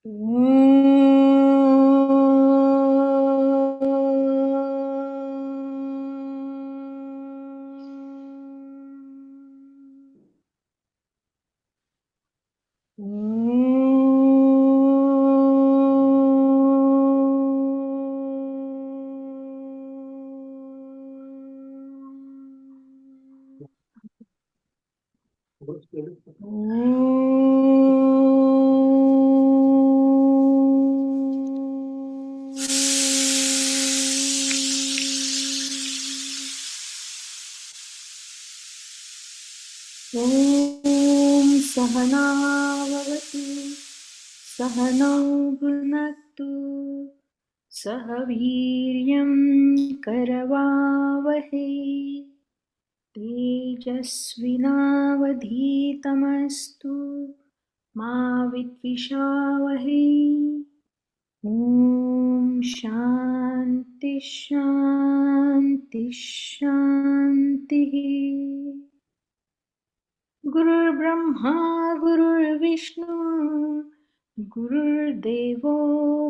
ॐ सहना भवतु सहनौ भुनक्तु सह वीर्यं करवावहै तेजस्विनावधीतमस्तु मा विद्विषावहै ॐ शान्ति शान्ति शान्तिः। गुरुर्ब्रह्मा गुरुर्विष्णु गुरुर्देवो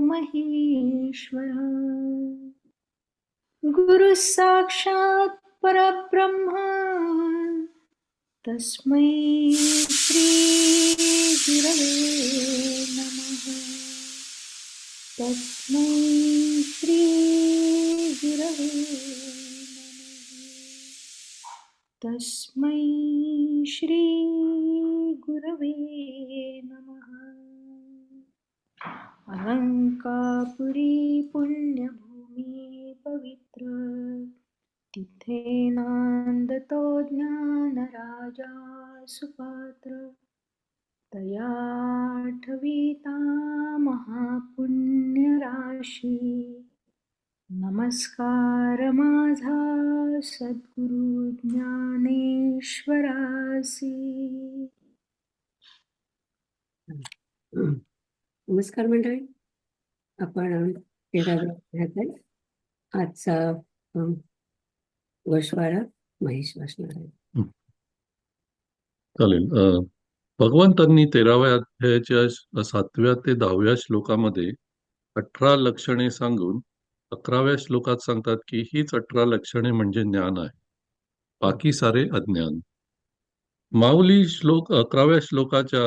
महेश्वरः गुरुः साक्षात् परब्रह्म तस्मै श्री गुरवे नमः। तस्मै श्री गुरवे नमः। तस्मै श्री गुरवे नमः। अलंकापुरी पुण्यभूमी पवित्र तिथे नांदतो ज्ञानराजा सुपात्र तया आठविता महापुण्यराशी नमस्कार माझा सद्गुरु ज्ञानेश्वरासी। नमस्कार मंडळी, आपण 13व्या अध्यायात आजचा गोषवारा महेश वाचणार आहे. चालेल. भगवंतांनी 13व्या अध्यायाच्या 7व्या ते 10व्या श्लोकामध्ये 18 लक्षणे सांगून 11व्या श्लोकात सांगतात की हीच 18 लक्षणे म्हणजे ज्ञान आहे, बाकी सारे अज्ञान. माऊली 11व्या श्लोकाच्या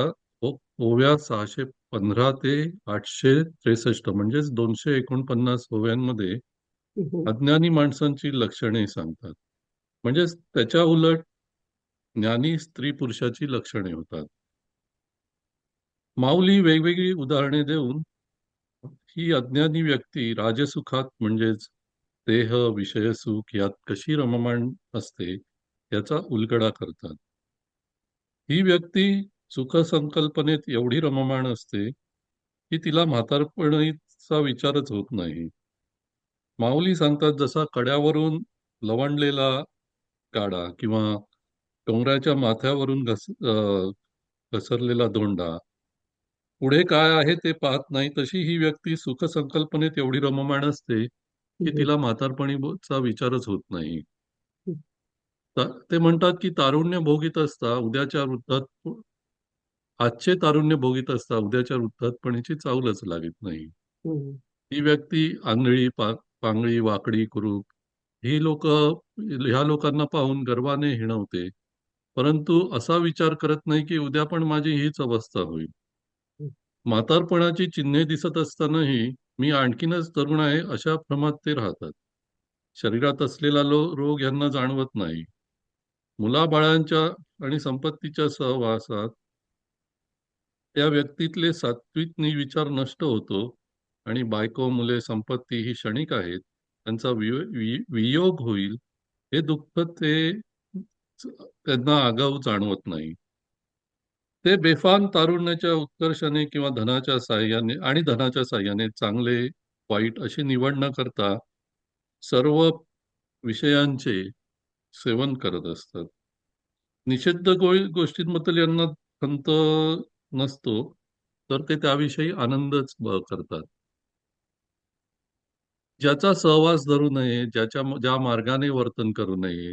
ओव्या 615 ते 863 म्हणजेच 249 ओव्यांमध्ये अज्ञानी माणसांची लक्षणे सांगतात. म्हणजेच त्याच्या उलट ज्ञानी स्त्री पुरुषाची लक्षणे होतात. माऊली वेगवेगळी उदाहरणे देऊन ही अज्ञानी व्यक्ती राजसुखात म्हणजेच देह विषयसुख यात कशी रममाण असते याचा उलगडा करतात. ही व्यक्ती सुखसंकल्पनेत एवढी रममाण असते की तिला म्हातारपणीचा विचारच होत नाही. माऊली सांगतात, जसा कड्यावरून लवंडलेला गाडा किंवा डोंगराच्या माथ्यावरून घसरलेला धोंडा पुढे काय आहे ते पाहत नाही, तशी ही व्यक्ती सुखसंकल्पनेत एवढी रममाण असते की तिला म्हातारपणीचा विचारच होत नाही. ते म्हणतात की तारुण्य भोगीत असता उद्याच्या वृद्धात आजचे तारुण्य भोगीत असता उद्याच्या वृद्धातपणीची चावलच लागत नाही. ही व्यक्ती आंधळी पांगळी वाकडी कुरूप ह्या लोकांना पाहून गर्वाने हिणवते, परंतु असा विचार करत नाही की उद्या पण माझी हीच अवस्था होईल. म्हातारपणाची चिन्हे दिसत असतानाही मी आणखीनच तरुण आहे अशा भ्रमात ते राहतात. शरीरात असलेला रोग यांना जाणवत नाही. मुलाबाळांच्या आणि संपत्तीच्या सहवासात त्या व्यक्तीतले सात्विक विचार नष्ट होतो आणि बायको मुले संपत्ती ही क्षणिक आहेत, त्यांचा वियोग होईल हे दुःख त्यांना आगाऊ जाणवत नाही. ते बेफाम तारुण्याच्या उत्कर्षाने किंवा धनाच्या साह्याने चांगले वाईट अशी निवड न करता सर्व विषयांचे सेवन करत असतात. निषिद्ध गोष्टींबद्दल यांना खंत नसतो, तर ते त्याविषयी आनंदच करतात. ज्याचा सहवास धरू नये, ज्या मार्गाने वर्तन करू नये,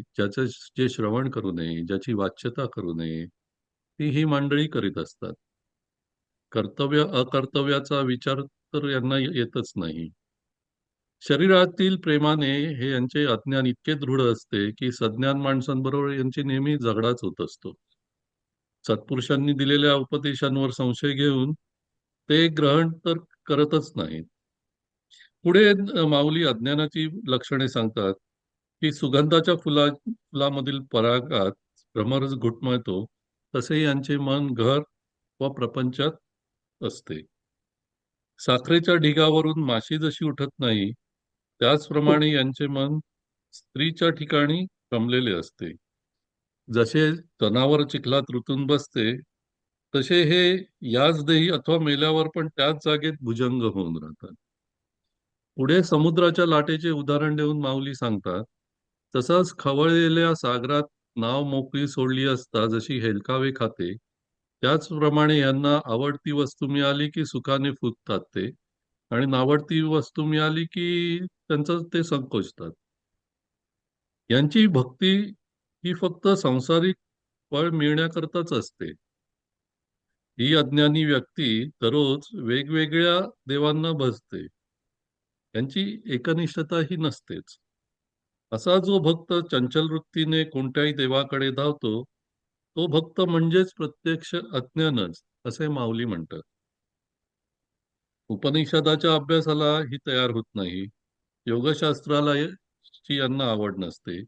जे श्रवण करू नये, ज्याची वाच्यता करू नये, ती ही मंडळी करीत असतात. कर्तव्य अकर्तव्याचा विचार तर यांना येतच नाही. शरीरातील प्रेमाने हे यांचे अज्ञान इतके दृढ असते की सज्ञान माणसांबरोबर यांची नेहमी झगडाच होत असतो. सत्पुरुषांनी दिलेल्या उपदेशांवर संशय घेऊन ते ग्रहण तर करतच नाहीत. पुढे माऊली अज्ञानाची लक्षणे सांगतात की सुगंधाच्या फुलामधील परागात भ्रमर घुटमळतो, तसे यांचे मन घर व प्रपंचात असते. साखरेच्या ढिगावरून माशी जशी उठत नाही, त्याचप्रमाणे यांचे मन स्त्रीच्या ठिकाणी रमलेले असते. जसे जनावर चिखलात रुतून बसते, तसे हे याच देही अथवा मेल्यावर पण त्याच जागेत भुजंग होऊन राहतात. पुढे समुद्राच्या लाटेचे उदाहरण देऊन माऊली सांगतात, तसाच खवळलेल्या सागरात नाव मोकळी सोडली असता जशी हेलकावे खाते, त्याचप्रमाणे यांना आवडती वस्तू मिळाली की सुखाने फुगतात ते, आणि नावडती वस्तू मिळाली की त्यांचं ते संकोचतात. यांची भक्ती ही फक्त सांसारिक फळ मिळण्याकरताच असते. ही अज्ञानी व्यक्ती दररोज वेगवेगळ्या देवांना भजते. त्यांची एकनिष्ठता ही नसतेच. असा जो भक्त चंचल वृत्तीने कोणत्याही देवाकडे धावतो, तो भक्त म्हणजेच प्रत्यक्ष अज्ञानच, असे माऊली म्हणतात. उपनिषदाच्या अभ्यासाला ही तयार होत नाही. योगशास्त्राला ची यांना आवड नसते.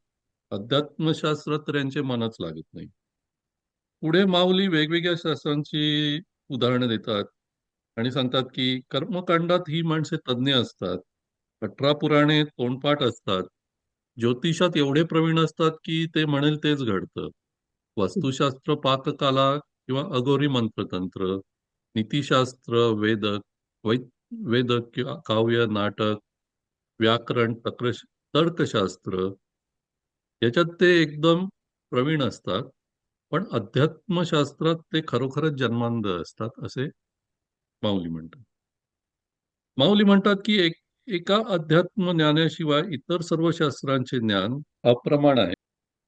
अध्यात्मशास्त्रात तर यांचे मनच लागत नाही. पुढे माऊली वेगवेगळ्या शास्त्रांची उदाहरणं देतात आणि सांगतात की कर्मकांडात ही माणसे तज्ज्ञ असतात. 18 पुराणे तोंडपाठ असतात. ज्योतिषात एवढे प्रवीण असतात की ते म्हणेल तेच घडतं. वास्तुशास्त्र, पाककला किंवा अघोरी मंत्रतंत्र, नीतिशास्त्र, वै वेदक किंवा काव्य, नाटक, व्याकरण, तर्कशास्त्र याच्यात ते एकदम प्रवीण असतात. पण अध्यात्मशास्त्रात ते खरोखरच जन्मांध असतात, असे माऊली म्हणतात. माऊली म्हणतात की एका अध्यात्म ज्ञानाशिवाय इतर सर्व शास्त्रांचे ज्ञान अप्रमाण आहे.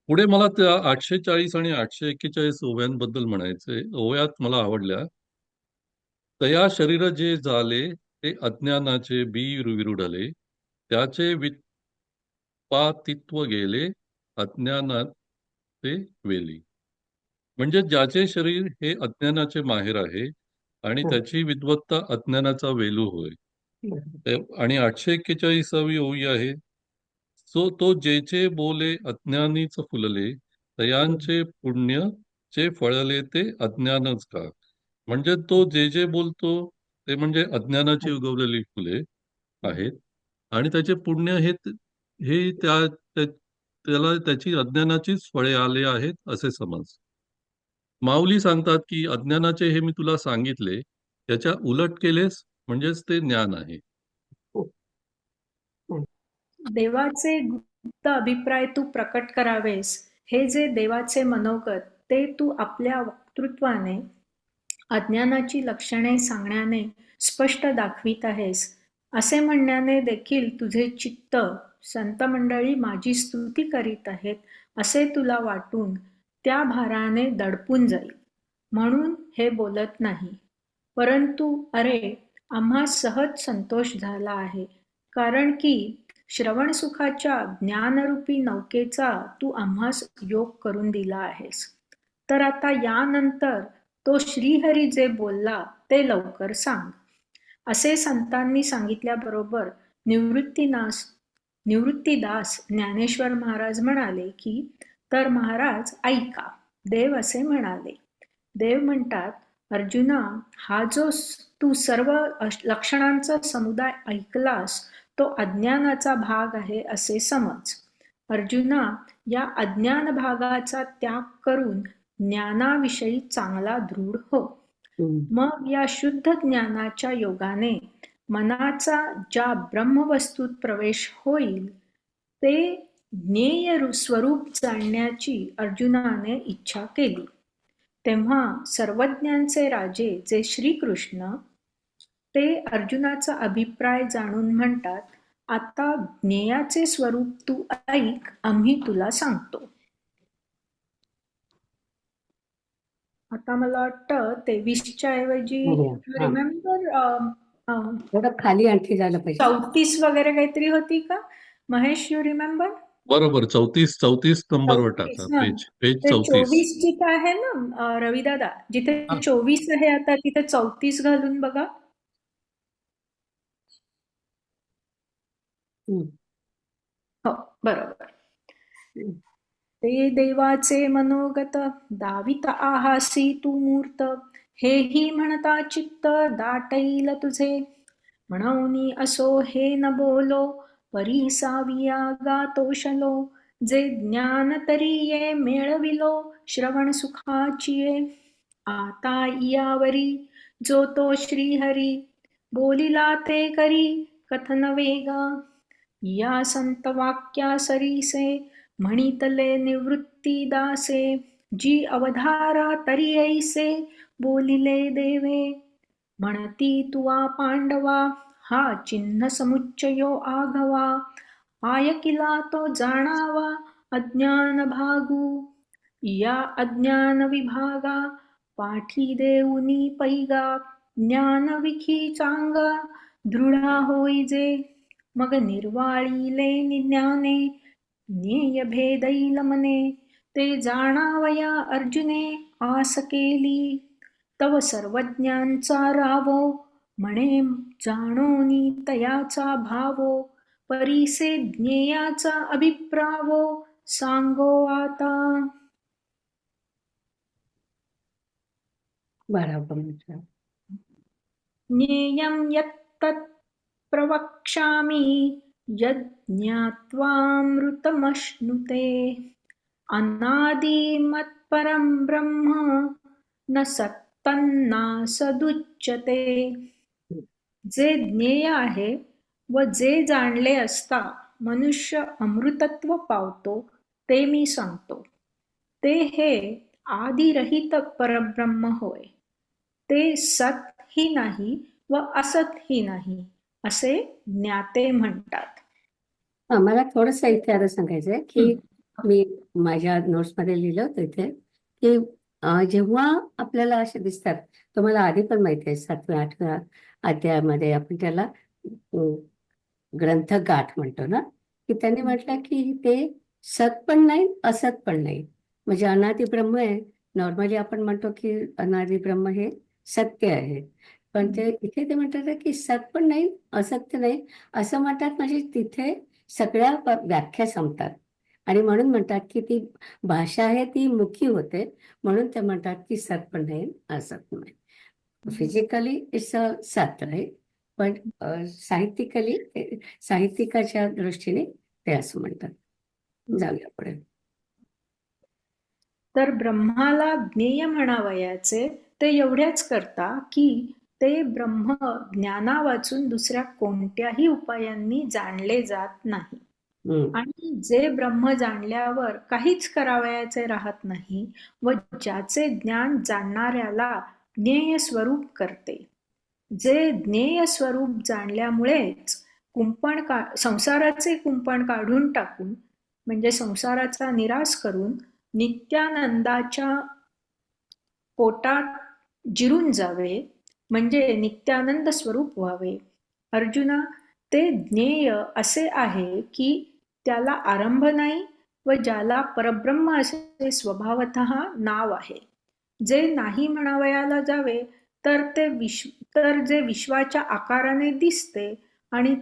पुढे मला त्या 840 आणि 841 ओव्यांबद्दल म्हणायचे. ओव्यात मला आवडल्या. तया शरीर जे झाले, ते अज्ञानाचे बी विरुडले, त्याचे वित्पातित्व गेले, अज्ञानात ते वेली. म्हणजे ज्याचे शरीर हे अज्ञानाचे माहेर आहे आणि हो, त्याची विद्वत्ता अज्ञानाचा वेलू होय. आणि 841वी ओवी आहे, सो तो जेचे बोले अज्ञानीच फुलले, तयांचे पुण्य चे फळले ते अज्ञानच का. म्हणजे तो जे जे बोलतो ते म्हणजे अज्ञानाची उगवलेली फुले आहेत, आणि त्याचे पुण्य हे त्याला त्याची अज्ञानाचीच फळे आले आहेत, असे समज. माऊली सांगतात की अज्ञानाचे हे मी तुला सांगितले, त्याच्या उलट केलेस म्हणजेच ते ज्ञान आहे. हो, हो. देवाचे गुप्त अभिप्राय तू प्रकट करावेस, हे जे देवाचे मनोगत ते तू आपल्या वक्तृत्वाने अज्ञानाची लक्षणे सांगण्याने स्पष्ट दाखवित आहेस, असे म्हणण्याने देखील तुझे चित्त संत मंडळी माझी स्तुती करीत आहेत असे तुला वाटून त्या भाराने दडपून जाईल, म्हणून हे बोलत नाही. परंतु अरे, आम्हा सहज संतोष झाला आहे, कारण की श्रवणसुखाच्या ज्ञानरूपी नौकेचा तू आम्हास योग करून दिला आहेस. तर आता यानंतर तो श्रीहरी जे बोलला ते लवकर सांग. असे संतांनी सांगितल्याबरोबर निवृत्तीदास ज्ञानेश्वर महाराज म्हणाले की, तर महाराज ऐका. देव असे म्हणाले. देव म्हणतात, अर्जुना, हा जो तू सर्व लक्षणांचा समुदाय ऐकलास तो अज्ञानाचा भाग आहे असे समज. अर्जुना, या अज्ञान भागाचा त्याग करून ज्ञानाविषयी चांगला दृढ हो. मग या शुद्ध ज्ञानाच्या योगाने मनाचा ज्या ब्रह्मवस्तूत प्रवेश होईल, ते ज्ञेय स्वरूप जाणण्याची अर्जुनाने इच्छा केली. तेव्हा सर्वज्ञांचे राजे जे श्रीकृष्ण, ते अर्जुनाचा अभिप्राय जाणून म्हणतात, आता ज्ञेयाचे स्वरूप तू ऐक, आम्ही तुला सांगतो. आता मला वाटतं 23च्या ऐवजी बघूया. हा, रिमेंबर थोडं खाली आणखी झालं पाहिजे. 34 वगैरे काहीतरी होती का? Mahesh, you remember? बरोबर, 34 नंबरवर 34 टाका. ना. पेज ते 34. 24 जिथे आहे ना, रविदादा, जिथे हा, 24 आहे आता तिथे 34 घालून बघा. हम्म. हो, बरोबर. हम्म. ते देवाचे मनोगत दावित आहासी तू मूर्त, हेही म्हणता चित्त दाटैल तुझे. म्हणूनी असो हे न बोलो, परी साविया गातोषलो. जे ज्ञान तरी ये मेळविलो, श्रवण सुखाची ये. आता यावरी जो तो श्रीहरी, बोलिला ते करी कथन वेगा. या संत वाक्या सरीसे, म्हणितले निवृत्ती दासे. जी अवधारा तरी ऐसे, बोलिले देवे. म्हणती तुवा पांडवा, हा चिन्ह समुच्चयो आघवा. आयकिला तो जाणावा अज्ञान भागू. या अज्ञान विभागा, पाठी देऊनी पैगा. ज्ञान विखी चांगा, दृढा होईजे. मग निर्वाळीले ज्ञाने, ज्ञेय भेदैल मने. ते जाणावया अर्जुने, आस केली. तव सर्वज्ञांचा रावो, म्हणे जाणोनी तयाचा भावो. परीसे ज्ञेयाचा अभिप्रावो, सांगो आता. बरोबर म्हटलं. ज्ञेयं यत्तत् प्रवक्ष्यामि, यज्ञात्वामृतमश्नुते. अनादिमत्परं ब्रह्म, न सत्तन्नासदुच्यते. जे ज्ञेय आहे व जे जाणले असता मनुष्य अमृतत्व पावतो, ते मी सांगतो. ते हे आदिरहित परब्रह्म होय. ते सत ही नाही व असत ही नाही, असे ज्ञाते म्हणतात. मला थोडंसं इथे आता सांगायचंय की मी माझ्या नोट्समध्ये लिहिलं होतं इथे की जेव्हा आपल्याला असे दिसतात, तुम्हाला आधी पण माहिती आहे 7व्या-8व्या अध्यायामध्ये आपण त्याला ग्रंथगाठ म्हणतो ना, की त्यांनी म्हटलं की ते सत पण नाही असत पण नाही. म्हणजे अनादि ब्रह्म आहे. नॉर्मली आपण म्हणतो की अनादि ब्रह्म हे सत्य आहे, पण ते इथे ते म्हणतात की सत पण नाही असत्य नाही असं म्हणतात. म्हणजे तिथे सगळ्या व्याख्या संपतात आणि म्हणून म्हणतात की ती भाषा आहे ती मुखी होते, म्हणून ते म्हणतात की सत पण नाही असत नाही. फिजिकली इट्स अ सत राईट, पण साहित्यिकली साहित्यिकाच्या दृष्टीने ते असं म्हणतात. जाऊया पुढे. तर ब्रह्माला ज्ञेय म्हणावयाचे ते एवढ्याच करता की ते ब्रह्म ज्ञाना वाचून दुसऱ्या कोणत्याही उपायांनी जाणले जात नाही. हम्म. आणि जे ब्रह्म जाणल्यावर काहीच करावयाचे राहत नाही व ज्याचे ज्ञान जाणणाऱ्याला ज्ञेय स्वरूप करते. जे ज्ञेय स्वरूप जाणल्यामुळेच संसाराचे कुंपण काढून टाकून, म्हणजे संसाराचा निराश करून नित्यानंदाच्या पोटात जिरून जावे, म्हणजे नित्यानंद स्वरूप व्हावे. अर्जुना, ते ज्ञेय असे आहे की त्याला आरंभ नाही व ज्याला परब्रह्म असे स्वभावतः नाव आहे. जे नाही म्हणावयाला जावे तर जे विश्वाच्या आकाराने दिसते आणि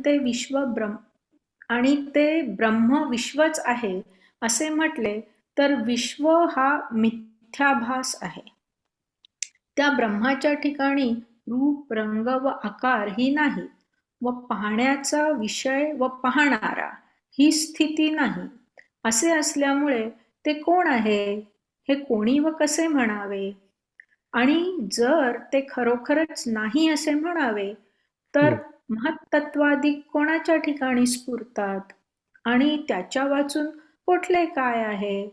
ते ब्रह्म विश्वच आहे असे म्हटले तर विश्व हा मिथ्याभास आहे. त्या ब्रह्माच्या ठिकाणी रूप, रंग व आकार ही नाही व पाहण्याचा विषय व पाहणारा ही स्थिती नाही. असे असल्यामुळे ते कोण आहे, हे कोणी व कसे म्हणावे? आणि जर ते खरोखरच नाही असे म्हणावे तर महत्त्वादी कोणाच्या ठिकाणी स्फुरतात आणि त्याच्या वाचून कुठले काय आहे?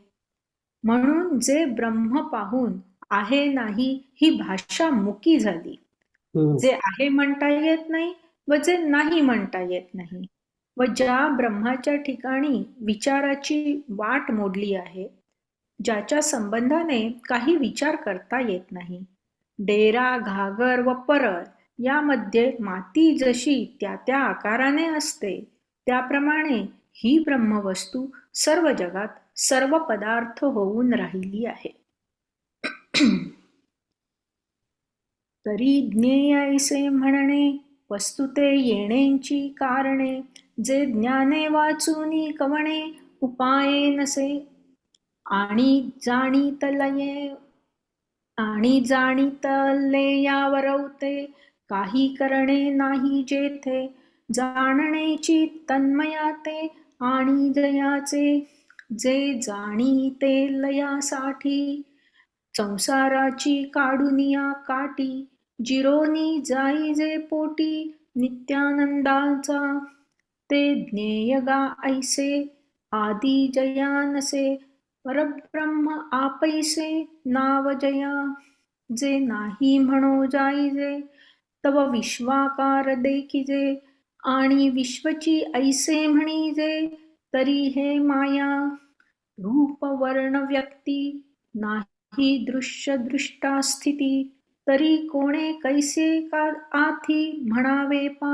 म्हणून जे ब्रह्म पाहून आहे नाही ही भाषा मुकी झाली. जे आहे म्हणता येत नाही व जे नाही म्हणता येत नाही. व ज्या ब्रह्माच्या ठिकाणी विचाराची वाट मोडली आहे ज्याच्या संबंधाने काही विचार करता येत नाही. डेरा, घागर व परळ यामध्ये माती जशी त्या त्या आकाराने असते, त्याप्रमाणे ही ब्रह्मवस्तू सर्व जगात सर्व पदार्थ होऊन राहिली आहे. तरी ज्ञेय ऐसे म्हणणे, वस्तुते येणेंची कारणे, जे ज्ञाने वाचूनी कवणे, उपाये नसे. आणि जाणीतले यावरवते, काही करणे नाही जेथे, जाणण्याची तन्मयाते आणि जयाचे, जे जाणीते लयासाठी, संसाराची काढुनिया काठी, जिरोनी जाई जे पोटी नित्यानंदाचा, ते ज्ञेयगा ऐसे आदी जयानसे, परब्रह्म आपैसे नाव जया, जे नाही म्हणो जाईजे, तव विश्वाकार देखिजे, आणि विश्वची ऐसे म्हणीजे, तरी हे माया, रूप वर्ण व्यक्ती, नाही दृश्य दृष्टा स्थिती, तरी कोणे कैसे का आथी म्हणावे पा,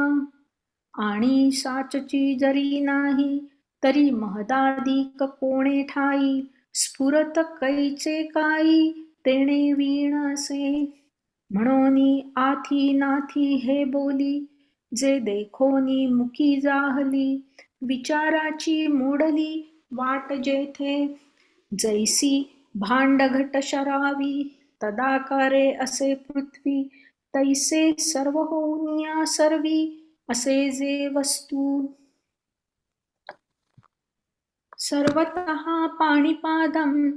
आणि साचची जरी नाही, तरी महदादिक कोणे ठाई, स्फुरत कैचे काई, तेणे वीण असे. म्हणोनी आथी नाथी हे बोली, जे देखोनी मुखी जाहली, विचाराची मोडली वाट जेथे, जैसी भांडघट शरावी, तदाकारे असे पृथ्वी, तैसे सर्व होऊनिया सर्वी, असे जे वस्तू. सर्वतः पाणिपादं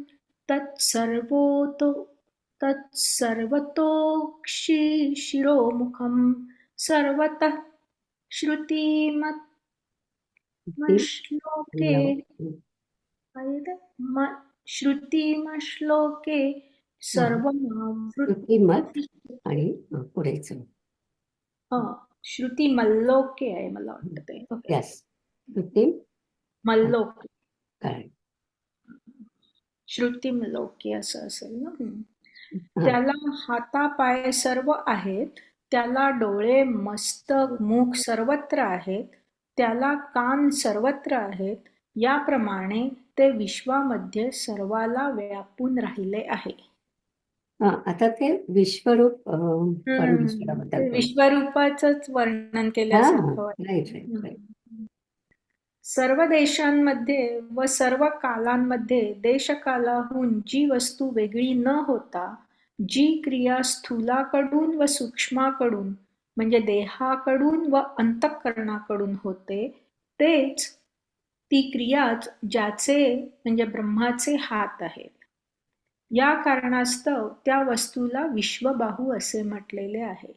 तत्सर्वतोक्षिशिरोमुखं, सर्वतः श्रुतिमश्लोके श्रुतिमश्लोके श्रुतिमत सर्वमावृत्य. आणि पुढेच श्रुतिमल्लोके आहे मला वाटतं ते. Okay, yes Shruti Malloke, correct. Shrutimaloke असं असेल ना. त्याला हातापाय सर्व आहेत, त्याला डोळे मस्तक मुख सर्वत्र आहेत, त्याला कान सर्वत्र आहेत, याप्रमाणे ते विश्वामध्ये सर्वाला व्यापून राहिले आहे. आता ते विश्वरूप परमेश्वराबद्दल ते बोलू. विश्वरूपाचंच वर्णन केल्यासारखं वाटतं. Right right right. सर्व देशांमध्ये व सर्व कालांमध्ये देशकालाहून जी वस्तू वेगळी न होता, जी क्रिया स्थूलाकडून व सूक्ष्माकडून म्हणजे देहाकडून व अंतःकरणाकडून होते, तेच ती क्रियाच ज्याचे म्हणजे ब्रह्माचे हात आहेत. या कारणास्तव त्या वस्तूला विश्वबाहू असे म्हटलेले आहे.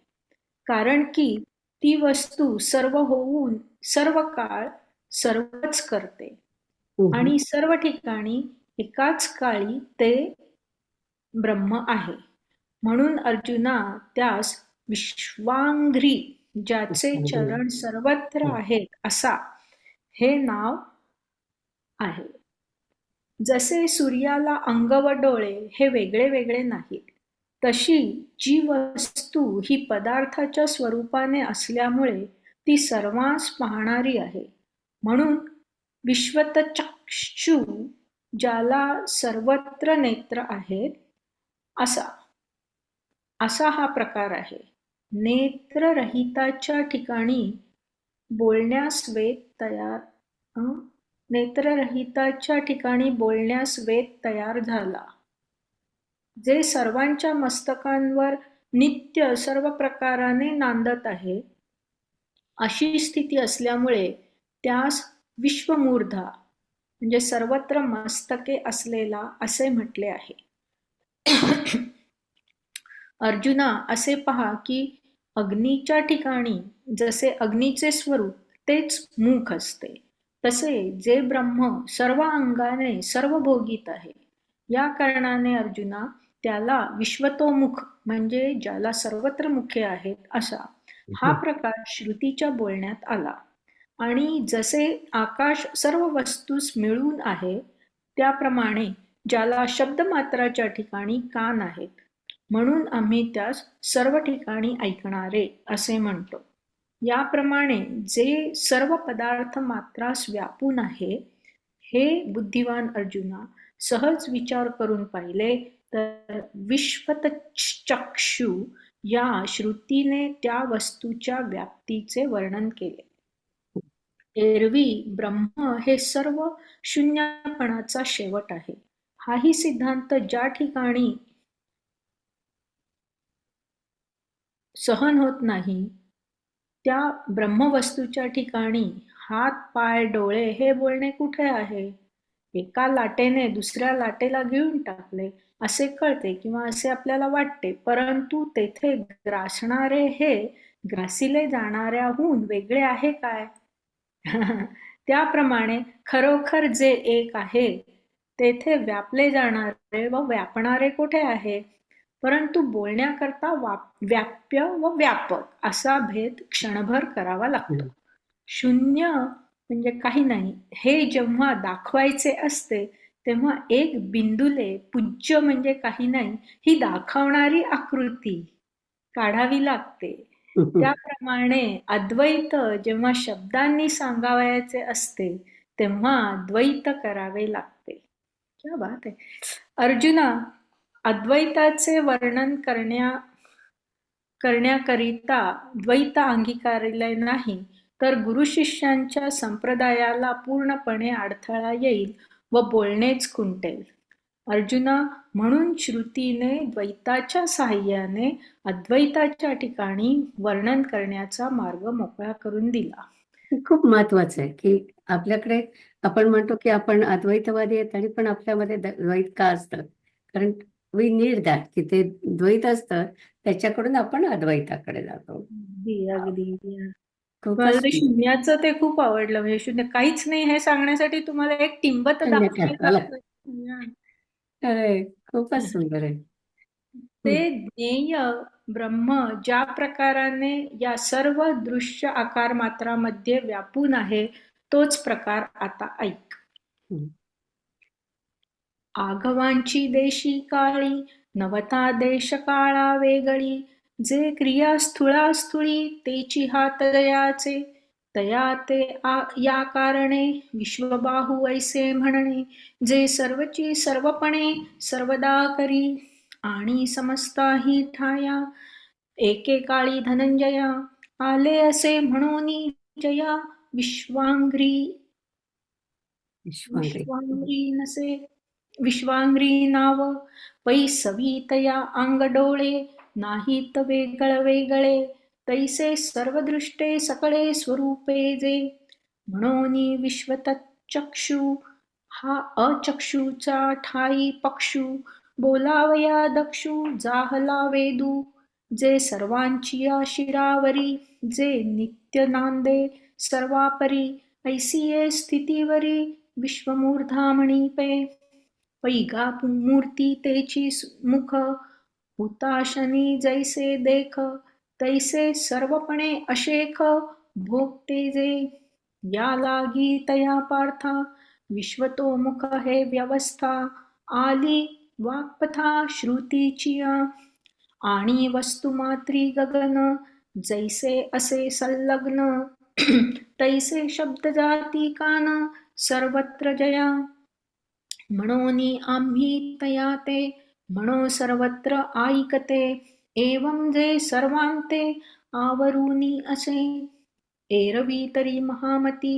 कारण की ती वस्तू सर्व होऊन सर्व काळ सर्वच करते आणि सर्व ठिकाणी एकाच काळी ते ब्रह्म आहे. म्हणून अर्जुना त्यास विश्वांघ्री, ज्याचे चरण सर्वत्र आहेत असा हे नाव आहे. जसे सूर्याला अंग व डोळे हे वेगळे वेगळे नाहीत, तशी जी वस्तू ही पदार्थाच्या स्वरूपाने असल्यामुळे ती सर्वांस पाहणारी आहे. म्हणून विश्वतचक्षु, ज्याला सर्वत्र नेत्र आहेत, असा हा प्रकार आहे. नेत्ररहिताच्या ठिकाणी बोलण्यास वेद तयार झाला. जे सर्वांच्या मस्तकांवर नित्य सर्व प्रकाराने नांदत आहे, अशी स्थिती असल्यामुळे त्यास विश्वमूर्धा म्हणजे सर्वत्र मस्तके असलेला असे म्हटले आहे. अर्जुना, असे पहा की अग्नीच्या ठिकाणी जसे अग्नीचे स्वरूप तेच मुख असते, तसे जे ब्रह्म सर्व अंगाने सर्व भोगीत आहे. या कारणाने अर्जुना त्याला विश्वतोमुख म्हणजे ज्याला सर्वत्र मुखे आहेत असा हा प्रकार श्रुतीच्या बोलण्यात आला. आणि जसे आकाश सर्व वस्तूस मिळून आहे, त्याप्रमाणे ज्याला शब्दमात्राच्या ठिकाणी कान आहेत, म्हणून आम्ही त्यास सर्व ठिकाणी ऐकणारे असे म्हणतो. याप्रमाणे जे सर्व पदार्थ मात्रास व्यापून आहे, हे बुद्धिवान अर्जुना, सहज विचार करून पाहिले तर विश्वतचक्षु या श्रुतीने त्या वस्तूच्या व्याप्तीचे वर्णन केले. एरवी ब्रह्म हे सर्व शून्यपणाचा शेवट आहे. हाही सिद्धांत ज्या ठिकाणी सहन होत नाही, त्या ब्रह्मवस्तूच्या ठिकाणी हात, पाय, डोळे हे बोलणे कुठे आहे? एका लाटेने दुसऱ्या लाटेला गिळून टाकले असे कळते किंवा असे आपल्याला वाटते, परंतु तेथे ग्रासणारे हे ग्रासिले जाणाऱ्याहून वेगळे आहे काय? त्याप्रमाणे खरोखर जे एक आहे, तेथे व्यापले जाणारे व व्यापणारे कुठे आहे? परंतु बोलण्याकरता व्याप्य व व्यापक असा भेद क्षणभर करावा लागतो. शून्य म्हणजे काही नाही हे जेव्हा दाखवायचे असते, तेव्हा एक बिंदुले पूज्य म्हणजे काही नाही ही दाखवणारी आकृती काढावी लागते. त्याप्रमाणे अद्वैत जेव्हा शब्दांनी सांगावयाचे असते, तेव्हा द्वैत करावे लागते. क्या बात आहे. अर्जुना, अद्वैताचे वर्णन करण्याकरिता द्वैत अंगीकारले नाही तर गुरु शिष्यांच्या संप्रदायाला पूर्णपणे अडथळा येईल व बोलणेच खुंटेल. अर्जुना, म्हणून श्रुतीने द्वैताच्या साहाय्याने अद्वैताच्या ठिकाणी वर्णन करण्याचा मार्ग मोकळा करून दिला. खूप महत्वाचं आहे की आपल्याकडे आपण म्हणतो की आपण अद्वैतवादी आहेत आणि पण आपल्यामध्ये द्वैत का असतं? कारण वी नीड दॅट की ते द्वैत असतं, त्याच्याकडून आपण अद्वैताकडे जातो. अगदी खूपच मला ते शून्याचं ते खूप आवडलं. म्हणजे शून्य काहीच नाही हे सांगण्यासाठी तुम्हाला एक टिंब तर शून्य दाखवायला ठेवायला. लागतं. खरंय, खूपच सुंदर आहे. ते ज्ञेय ब्रह्म ज्या प्रकाराने या सर्व दृश्य आकार मात्रामध्ये व्यापून आहे, तोच प्रकार आता ऐक. आघवांची देशी काळी नवता देश काळा वेगळी, जे क्रिया स्थूळास्थूळी तेची हात दयाचे, तया ते या कारणे विश्वबाहू ऐसे म्हणणे, जे सर्वची सर्वपणे सर्वदा करी आणि समस्ताही ठाया, एकेकाळी धनंजया आले असे म्हणोनी जया, विश्वांग्री नाव पै सवितया अंग डोळे, नाहीत वेगळ वेगळे तैसे सर्वदृष्टे सकळे स्वरूपे जे, म्हणोनी विश्वतचक्षु हा अचक्षुचा ठाई पक्षु, बोलावया दक्षु जाहला वेदू, जे सर्वांची शिरावरी, जे नित्य नांदे सर्वापरी, ऐसिये स्थितीवरी विश्वमूर्धामणी पे, पैगा मूर्ती तेची मुख, हुताशनी जैसे देख, तैसे सर्वपणे अशेख भोगते जे, या लागी तया पार्था विश्वतोमुख हे व्यवस्था, आली वाक्पथा श्रुतीचिया, आणि वस्तुमात्री गगन, जैसे असे संलग्न तैसे शब्द जाती कान सर्वत्र जया, म्हणोनी आम्ही तया ते म्हणो सर्वत्र ऐकते, एवं जे सर्वांते आवरूनी असे, एरवी तरी महामती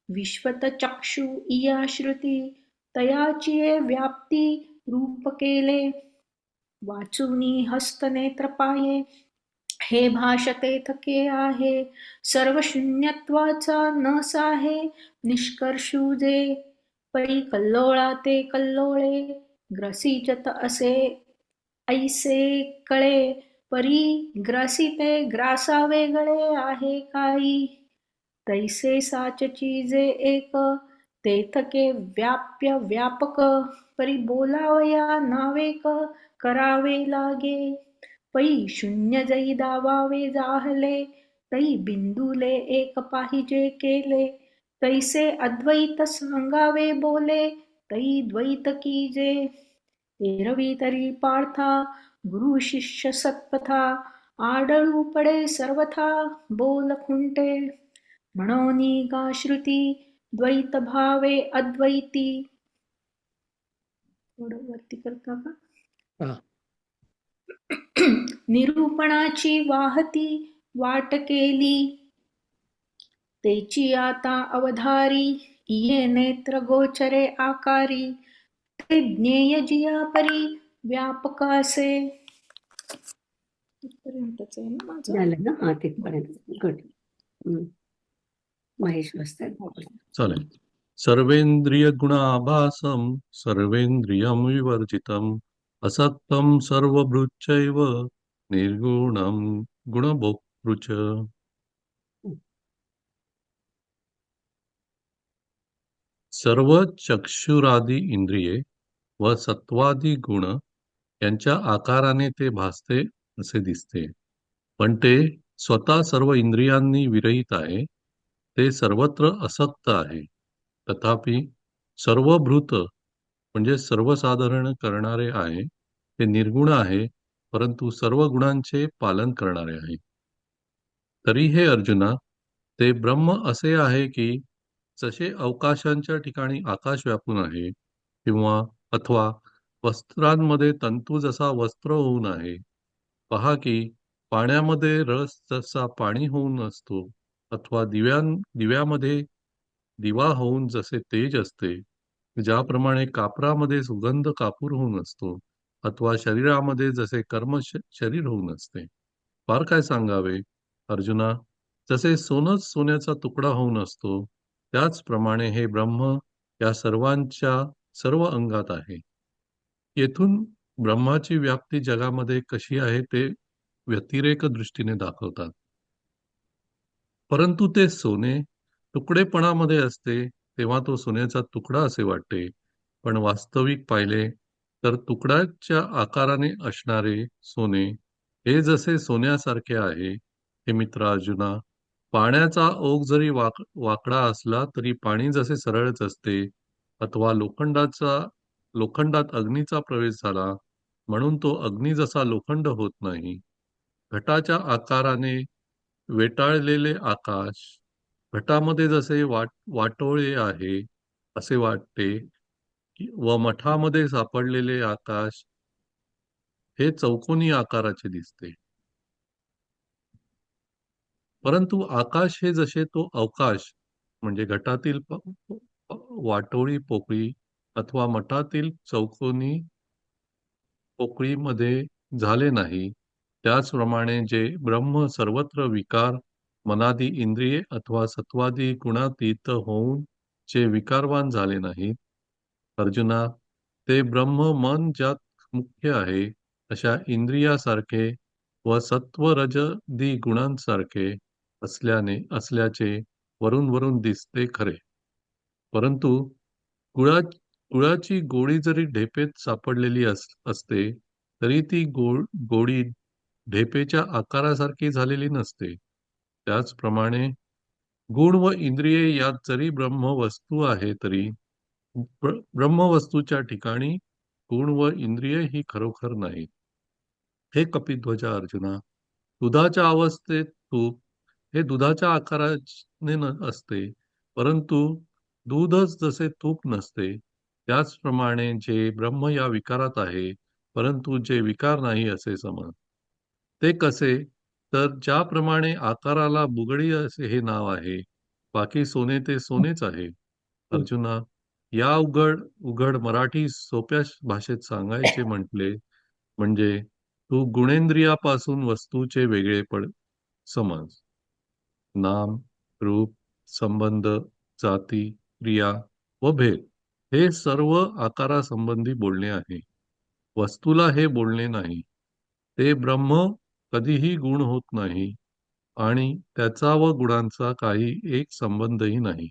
विश्वतचक्षु इया श्रुती, तयाची व्याप्ती रूप केले, वाचुनी हस्तनेत्र पाये, हे भाषते थके आहे, सर्व शून्यत्वाचा नस आहे निष्कर्षू जे, परी कल्लोळा ते कल्लोळे ग्रसिजत असे ऐसे कळे, परी ग्रसिते ग्रासा वेगळे आहे काही, तैसे साचची जे एक तेथके व्याप्य व्यापक, परी बोलावया नावेक करावे लागे, पै शून्य जै दावावे जाहले, तै बिंदुले एक पाहिजे केले, तैसे अद्वैत सांगावे बोले, तई द्वैत कीजे. एरवी तरी पार्था गुरु शिष्य सत्पथा. आडळू पडे सर्वथा बोल खुंटे. म्हणोनी गा श्रुती द्वैत भावे अद्वैती. थोडं वरती करता का? हा. निरूपणाची वाहती वाट केली. तेची आता अवधारी. इये नेत्र गोचरे आकारी. ते ज्ञेय जिया परी व्यापकासे. इथपर्यंतच आहे ना माझं? झालं ना? हा, तिथपर्यंत. गुड. महेश बसतात. चालेल. सर्वेंद्रिय गुणाभासम सर्वेंद्रियम विवर्जितम असक्तम सर्वभृच्चैव निर्गुणम गुणभोक्तृच. सर्व चक्षुरादी इंद्रिये व सत्वादी गुण यांच्या आकाराने ते भासते असे दिसते, पण ते स्वतः सर्व इंद्रियांनी विरहित आहे. ते सर्वत्र असक्त आहे. तथापि सर्वभूत म्हणजे सर्वसाधारण करणारे आहे. ते निर्गुण आहे, परंतु सर्व गुणांचे पालन करणारे आहे. तरी हे अर्जुना, ते ब्रह्म असे आहे की जसे अवकाशांच्या ठिकाणी आकाश व्यापून आहे, किंवा अथवा वस्त्रांमध्ये तंतू जसा वस्त्र होऊन आहे. पहा की पाण्यामध्ये रस जसा पाणी होऊन असतो, अथवा दिव्यामध्ये दिवा होऊन जसे तेज असते, ज्याप्रमाणे कापरामध्ये सुगंध कापूर होऊन असतो, अथवा शरीरामध्ये जसे कर्म शरीर होऊन असते. फार काय सांगावे अर्जुना, जसे सोनच सोन्याचा तुकडा होऊन असतो, त्याचप्रमाणे हे ब्रह्म या सर्वांच्या सर्व अंगात आहे. येथून ब्रह्माची व्याप्ती जगामध्ये कशी आहे ते व्यतिरेक दृष्टीने दाखवतात. परंतु ते सोने तुकडेपणामध्ये असते, तेव्हा तो सोन्याचा तुकडा असे वाटते. पण वास्तविक पाहिले तर तुकड्याच्या आकाराने असणारे सोने हे जसे सोन्यासारखे आहे. हे मित्र अर्जुना, पाण्याचा ओघ जरी वाकडा असला तरी पाणी जसे सरळच असते, अथवा लोखंडात अग्नीचा प्रवेश झाला म्हणून तो अग्नी जसा लोखंड होत नाही. घटाच्या आकाराने वेटाळलेले आकाश घटामध्ये जसे वाटोळे आहे असे वाटते, व मठामध्ये सापडलेले आकाश हे चौकोनी आकाराचे दिसते. परंतु आकाश हे जसे तो अवकाश म्हणजे घटातील वाटोळी पोकळी अथवा मठातील चौकोनी पोकळीमध्ये झाले नाही, त्याचप्रमाणे जे ब्रह्म सर्वत्र विकार मनादी इंद्रिये अथवा सत्वादी गुणातीत होऊन जे विकारवान झाले नाहीत. अर्जुना, ते ब्रह्म मन ज्यात मुख्य आहे अशा इंद्रियासारखे व सत्व रजदी गुणांसारखे असल्याचे वरून वरून दिसते खरे. परंतु गुळा गुळाची गोडी जरी ढेपेत सापडलेली असते, तरी ती गोडी ढेपेच्या आकारासारखी झालेली नसते. त्याचप्रमाणे गुण व इंद्रिये यात जरी ब्रह्मवस्तू आहे, तरी ब्रह्मवस्तूच्या ठिकाणी गुण व इंद्रिय ही खरोखर नाही. हे कपिध्वजा अर्जुना, दुधाच्या अवस्थेत तूप हे दुधाच्या आकाराने असते, परंतु दूधच जसे तूप नसते, त्याचप्रमाणे जे ब्रह्म या विकारात आहे, परंतु जे विकार नाही असे समज. ते कसे? तर ज्याप्रमाणे आकाराला बुगडी असे हे नाव आहे, बाकी सोने ते सोनेच आहे. अर्जुना, या उघड उघड मराठी सोप्या भाषेत सांगायचे म्हटले म्हणजे तू गुणेंद्रियापासून वस्तूचे वेगळेपण समज. नाम, रूप, संबंध, जाती, क्रिया व भेद हे सर्व आकारासंबंधी बोलणे आहे. वस्तूला हे बोलणे नाही. ते ब्रह्म कधीही गुण होत नाही आणि त्याचा व गुणांचा काही एक संबंधही नाही.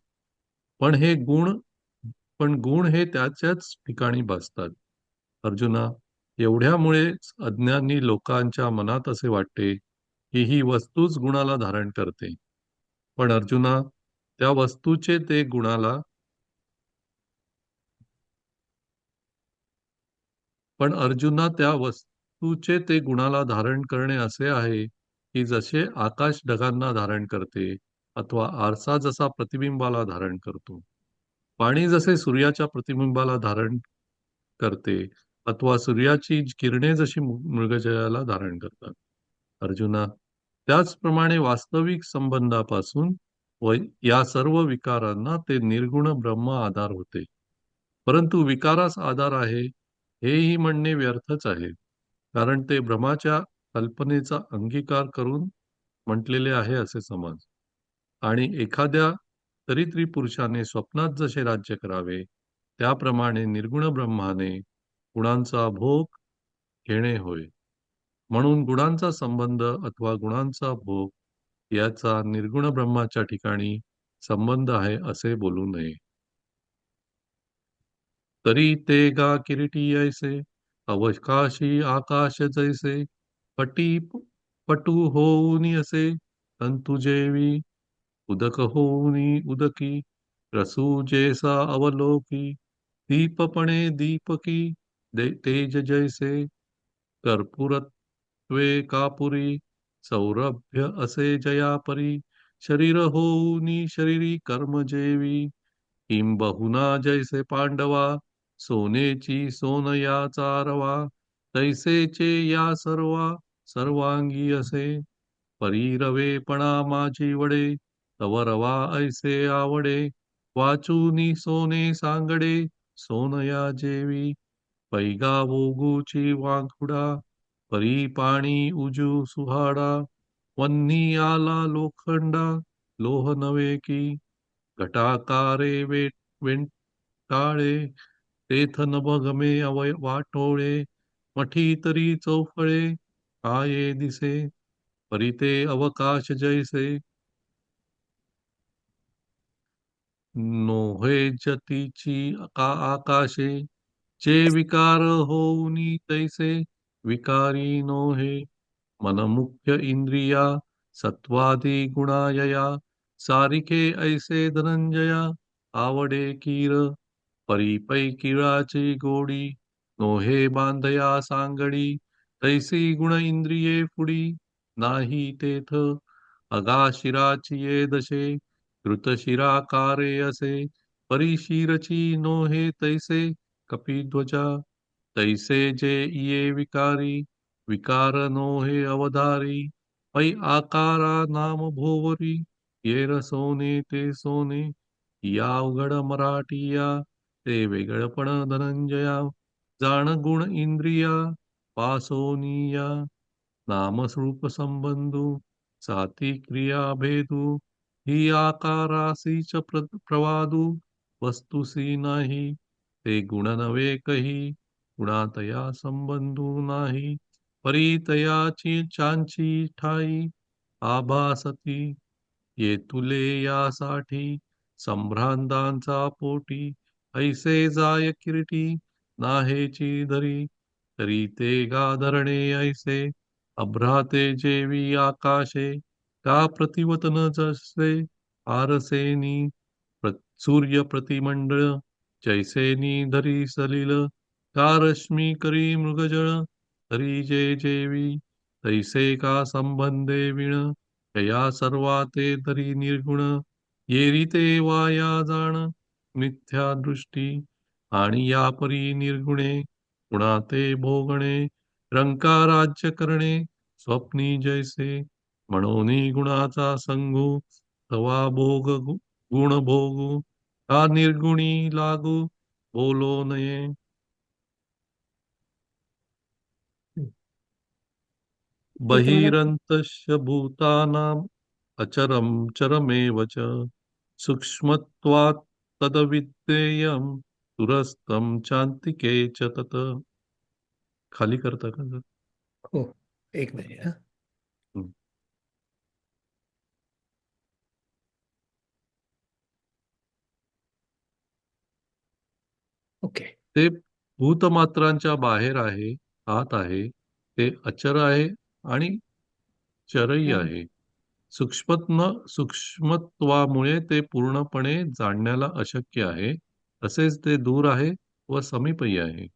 पण गुण हे त्याच्याच ठिकाणी भासतात. अर्जुना, एवढ्यामुळेच अज्ञानी लोकांच्या मनात असे वाटते की ही वस्तूच गुणाला धारण करते. पण अर्जुना, त्या वस्तूचे ते गुणाला पण अर्जुना त्या वस्तूचे ते गुणाला धारण करणे असे आहे की जसे आकाश ढगांना धारण करते अथवा आरसा जसा प्रतिबिंबाला धारण करतो, पाणी जसे सूर्याच्या प्रतिबिंबाला धारण करते अथवा सूर्याची किरणे जशी मृगजळाला धारण करतात. अर्जुना, त्याचप्रमाणे वास्तविक संबंधापासून व या सर्व विकारांना ते निर्गुण ब्रह्म आधार होते. परंतु विकारास आधार आहे हेही म्हणणे व्यर्थच आहे, कारण ते भ्रमाच्या कल्पनेचा अंगीकार करून म्हटलेले आहे असे समज. आणि एखाद्या तरी पुरुषाने स्वप्नात जसे राज्य करावे त्याप्रमाणे निर्गुण ब्रह्माने गुणांचा भोग घेणे होय. म्हणून गुणांचा संबंध अथवा गुणांचा भोग याचा निर्गुण ब्रह्माच्या ठिकाणी संबंध आहे असे बोलू नये. तरी ते गा किरीटी ऐसे अवकाशी आकाश जैसे पटी पटू होऊनी असे तंतु जेवी उदक होऊनी उदकी रसू जैसा अवलोकी दीपपणे दीपकी तेज जैसे कर्पूरत्वे कापुरी सौरभ्य असे जयापरी शरीर होऊनी शरीरी कर्म जेवी किंबहुना जैसे पांडवा सोनेची सोन या चारवा तैसेचे या सर्वा सर्वांगी असे परीरवेपणा माझी वडे तव रवा ऐसे आवडे वाचूनी सोने सांगडे सोनया जेवी पैगा वोगूची वांखुडा परी पाणी उजू सुहाडा वन्नी आला लोखंडा लोह नवे की घटाकारे वेंटाळे तेथ नभगमे वाटोळे मठी तरी चौफळे काये दिसे परिते अवकाश जैसे नोहे जतीची का आकाशे जे विकार होऊनी तैसे विकारी नोहे मन मुख्य इंद्रिया सत्वादी गुणायया सारिखे ऐसे धनंजया आवडे कीर परीपैकिळाची गोडी नोहे बांधया सांगडी तैसी गुण इंद्रिये पुडी नाही तेथ अगाशिराची ये दशे धृतशिराकारे असे परिशिरची नोहे तैसे कपिध्वजा तैसे जे इये विकारी विकार नोहे अवधारी पै आकारा नाम भोवरी येर सोने ते सोने या अवघड मराठीया ते वेगळपण धनंजया जाण गुण इंद्रिया पासोनिया नामरूप संबंधू साती क्रिया भेदू ही आकारासीच प्रवादू वस्तुसी नाही ते गुण नवे कही गुणातया संबंधू नाही परितयाची चांची ठाई आभासती ये तुले यासाठी संभ्रांतांचा पोटी ऐसे जाय किरीटी नाहेची धरी तरी ते गाधरणे ऐसे अभ्राते जेवी आकाशे का प्रतिवतन जसे आरसेनी सूर्य प्रतिमंडळ जैसेनी धरी सलिल का रश्मी करी मृगजळ तरी जे जेवी तैसे का संबंधे विण या सर्वा ते तरी निर्गुण येरी ते वाया जाण मिथ्या दृष्टी आणि या परी निर्गुणे पुन्हा ते भोगणे रंका राज्य करणे स्वप्नी जैसे म्हणून गुणाचा संगू तवा भोग गुण भोगू का निर्गुणी लागू बोलो नये. इथे मला बहिरन्तश्च भूतानाम् अचरं चरमेव च सूक्ष्मत्वात् तद्विज्ञेयं दूरस्थं चान्तिके च तत्. खाली करता का जरा? हो, एक मिनिट हा. हं. ओके. ते भूतमात्रांच्या बाहेर आहे, आत आहे. ते अचर आहे आणि चरही आहे. सूक्ष्मत्वामुळे ते पूर्णपणे जाणण्याला अशक्य आहे. तसेच ते दूर आहे व समीपही आहे.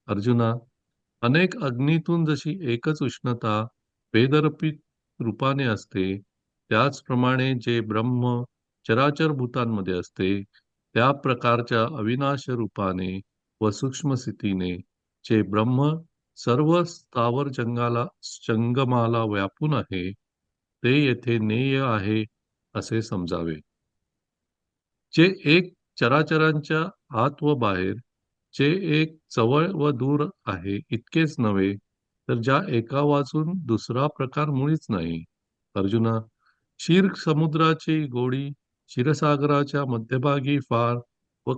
अर्जुना, अनेक अग्नीतून जशी एकच उष्णता बेदरपी रूपाने असते, त्याचप्रमाणे जे ब्रह्म चराचर भूतांमध्ये असते, त्या प्रकारच्या अविनाश रूपाने व सूक्ष्म स्थितीने जे ब्रह्म सर्व स्थावर जंगमाला व्यापून आहे, ते येथे नेय आहे असे समजावे. जे एक चराचरांच्या आत व बाहेर, जे एक जवळ व दूर आहे इतकेच नव्हे, तर ज्या एका वाचून दुसरा प्रकार मुळीच नाही. अर्जुना, क्षीर समुद्राची गोडी क्षीरसागराच्या मध्यभागी फार व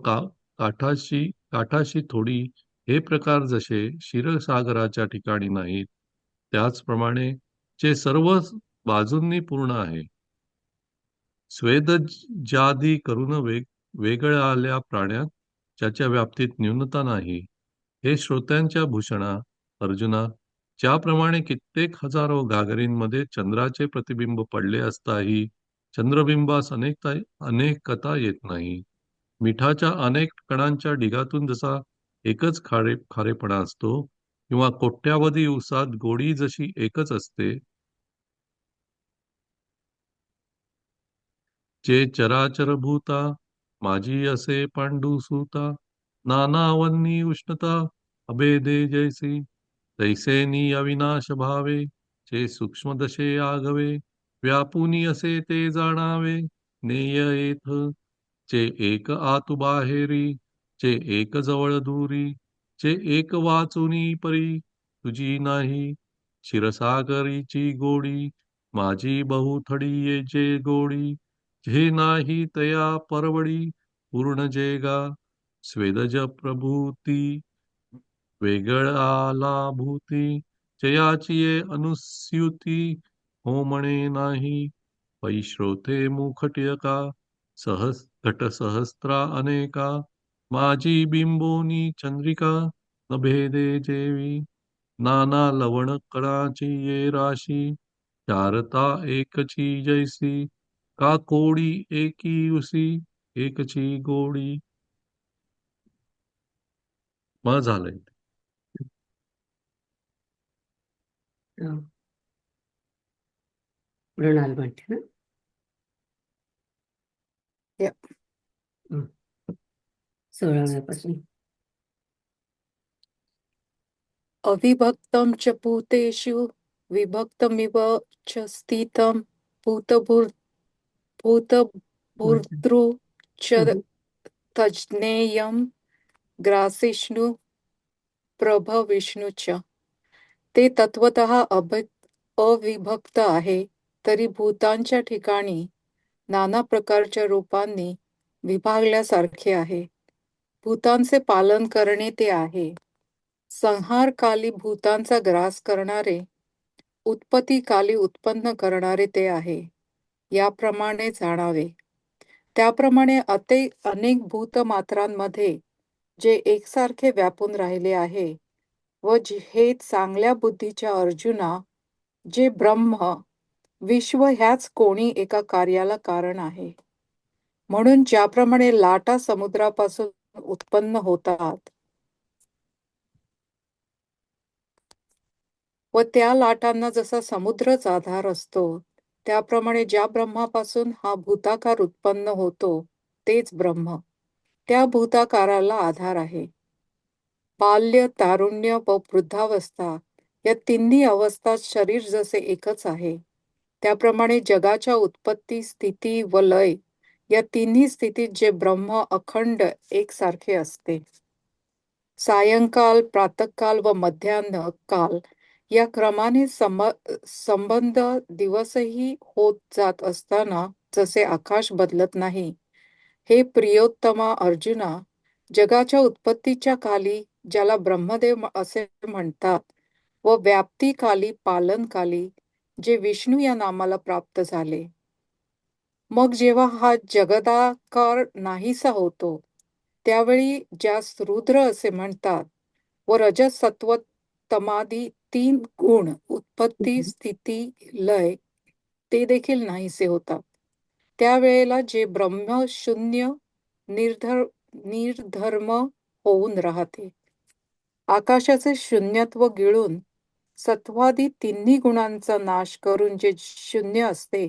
काठाशी थोडी, हे प्रकार जसे क्षीरसागराच्या ठिकाणी नाहीत, त्याचप्रमाणे जे सर्व बाजूंनी पूर्ण आहे, स्वेदजादी करून वेगळ्या प्राण्यात ज्याच्या व्याप्तीत न्यूनता नाही, हे श्रोत्यांच्या भूषणा. अर्जुना, ज्याप्रमाणे कित्येक हजारो घागरींमध्ये चंद्राचे प्रतिबिंब पडले असताही चंद्रबिंबास अनेकता येत नाही. मिठाच्या अनेक कणांच्या ढिगातून जसा एकच खारेपणा असतो, किंवा कोट्यावधी उसात गोडी जशी एकच असते, जे चराचर भूता माझी असे पांडुसुता, नानावन्नी उष्णता अभेदे जैसी, तैसेनी अविनाश भावे, जे सूक्ष्म दशे आगवे, व्यापुनी असे ते जाणावे, नेय येथ, जे एक आतु बाहेरी, जे एक जवळ दूरी, जे एक वाचुनी परी, तुझी नाही क्षीरसागरीची गोडी, माझी बहुथडी ये जे गोडी, जे नाही तया परवडी, पूर्ण जेगा स्वेदज प्रभूती, वेगळाला भूती, जयाची ये अनुस्युती, हो म्हणे नाही, पै श्रोते मुखटियका, घट सहस्त्रा अनेका, माझी बिंबोनी चंद्रिका, न भेदे जेवी, नाना लवण कणाची ये राशी, चारता एकची जैसी, का कोडी एकी उसी, एकची गोडी. मग झालंय. अं, मृणाल म्हणते ना. Yeah. 16व्यापासून. अविभक्तं च भूतेषु विभक्तमिव च स्थितं भूतभर्तृ च तज्ज्ञेयं ग्रासिष्णु प्रभविष्णु च. ते तत्वतः अविभक्त आहे, तरी भूतांच्या ठिकाणी नाना प्रकारच्या रूपांनी विभागल्यासारखे आहे. भूतांचे पालन करणे ते आहे. संहारकाली भूतांचा ग्रास करणारे, उत्पत्तीकाली उत्पन्न करणारे ते आहे. याप्रमाणे जाणावे. त्याप्रमाणे अनेक भूतमात्रांमध्ये जे एकसारखे व्यापून राहिले आहे व हे चांगल्या बुद्धीच्या अर्जुना, जे ब्रह्म विश्व ह्याच कोणी एका कार्याला कारण आहे. म्हणून ज्याप्रमाणे लाटा समुद्रापासून उत्पन्न होतात व त्या लाटांना जसा समुद्रच आधार असतो, त्याप्रमाणे ज्या ब्रह्मापासून हा भूताकार उत्पन्न होतो, तेच ब्रह्म त्या भूताकाराला आधार आहे. बाल्य, तारुण्य व वृद्धावस्था या तिन्ही अवस्थात शरीर जसे एकच आहे, त्याप्रमाणे जगाच्या उत्पत्ती, स्थिती व लय या तिन्ही स्थितीत जे ब्रह्म अखंड एकसारखे असते. सायंकाल, प्रातःकाल व मध्यान्ह काल या क्रमाने संबंध दिवसही होत जात असताना जसे आकाश बदलत नाही, हे प्रियोत्तमा अर्जुना, जगाच्या उत्पत्तीच्या काली ज्याला ब्रह्मदेव असे म्हणतात व व्याप्तीकाली, पालनकाली जे विष्णू या नामाला प्राप्त झाले, मग जेव्हा हा जगदाकार नाहीसा होतो, त्यावेळी ज्यास रुद्र असे म्हणतात व रजस, सत्व, तमादी 3 गुण उत्पत्ती, स्थिती, लय ते देखील नाहीसे होतात, त्यावेळेला जे ब्रह्म शून्य निर्धर्म होऊन राहते. आकाशाचे शून्यत्व गिळून सत्वादी तिन्ही गुणांचा नाश करून जे शून्य असते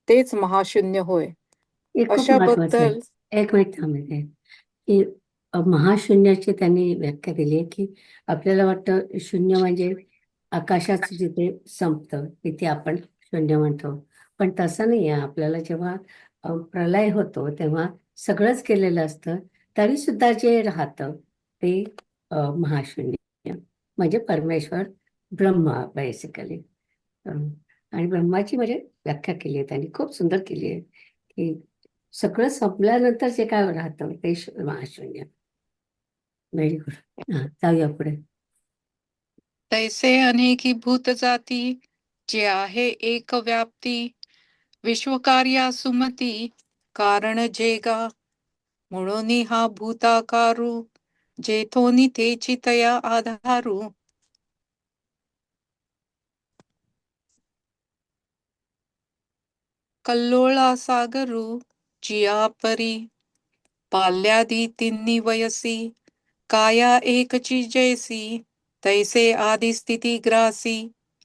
तेच महाशून्य होय. हे खूप महत्वाचं आहे. अशाबद्दल एक मिनिट थांब इथे. की महाशून्याची त्यांनी व्याख्या दिली आहे की आपल्याला वाटतं शून्य म्हणजे आकाशाचं जिथे संपतं तिथे आपण शून्य म्हणतो. पण तसं नाही आहे. आपल्याला जेव्हा प्रलय होतो तेव्हा सगळंच केलेलं असतं तरी सुद्धा जे राहतं ते महाशून्य म्हणजे परमेश्वर ब्रह्म बेसिकली. आणि ब्रह्माची म्हणजे व्याख्या केली आहे त्यांनी खूप सुंदर केली आहे की सगळं संपल्यानंतर जे काय राहतं ते महाशून्य. Very good. हा, जाऊया पुढे. तैसे अनेकी भूत जाती जे आहे एक व्याप्ती विश्वकार्या सुमती कारण जेगा म्हणून हा भूताकारू जेथोनी तेची तया आधारू कल्लोळा सागरू जिया परी पाल्यादी तिन्ही वयसी काया एकची जैसी तैसे आदि स्थिती ग्रासी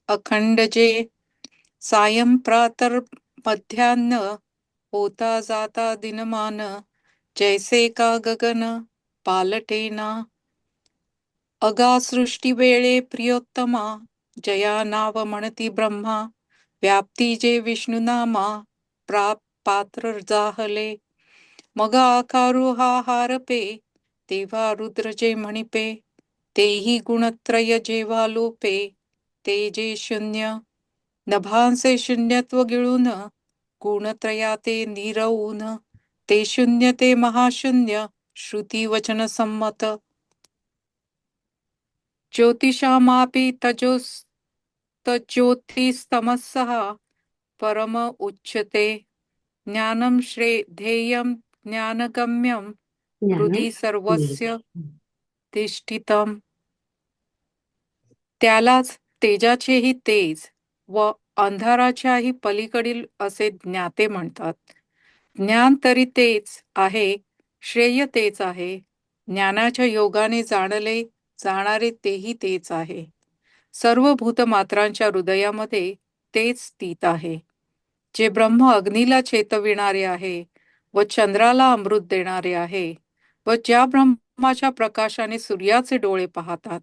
अखंड जे सायं प्रातर मध्यान्ह होता जाता दिनमान जैसे का गगन पालटेना अगा सृष्टी वेळे प्रियोत्तमा जया नाव म्हणती ब्रह्मा व्याप्ती जे विष्णुनामा पात्र जाहले मग आकारू हा हारपे तेव्हा रुद्र जे म्हणिपे तेही गुणत्रय जेव्हा लोपे ते जे शून्य नभांचे शून्यत्व गिळून गुणत्रयाते निरवून ते शून्य ते महाशून्य श्रुती वचन संमत ज्योतिषामापि तज्ज्योतिस्तमसः परम उच्यते ज्ञानं ध्येयं ज्ञानगम्यं ज्ञानम हृदि सर्वस्य तिष्ठितम् त्यालाच तेजाचेही तेज व अंधाराच्याही पलीकडील असे ज्ञाते म्हणतात. ज्ञान तरी तेच आहे, श्रेय तेच आहे. ज्ञानाच्या योगाने जाणले जाणारे तेही तेच आहे. सर्व भूतमात्रांच्या हृदयामध्ये तेच स्थित आहे. जे ब्रह्म अग्नीला चेतविणारे आहे व चंद्राला अमृत देणारे आहे व ज्या ब्रह्माच्या प्रकाशाने सूर्याचे डोळे पाहतात,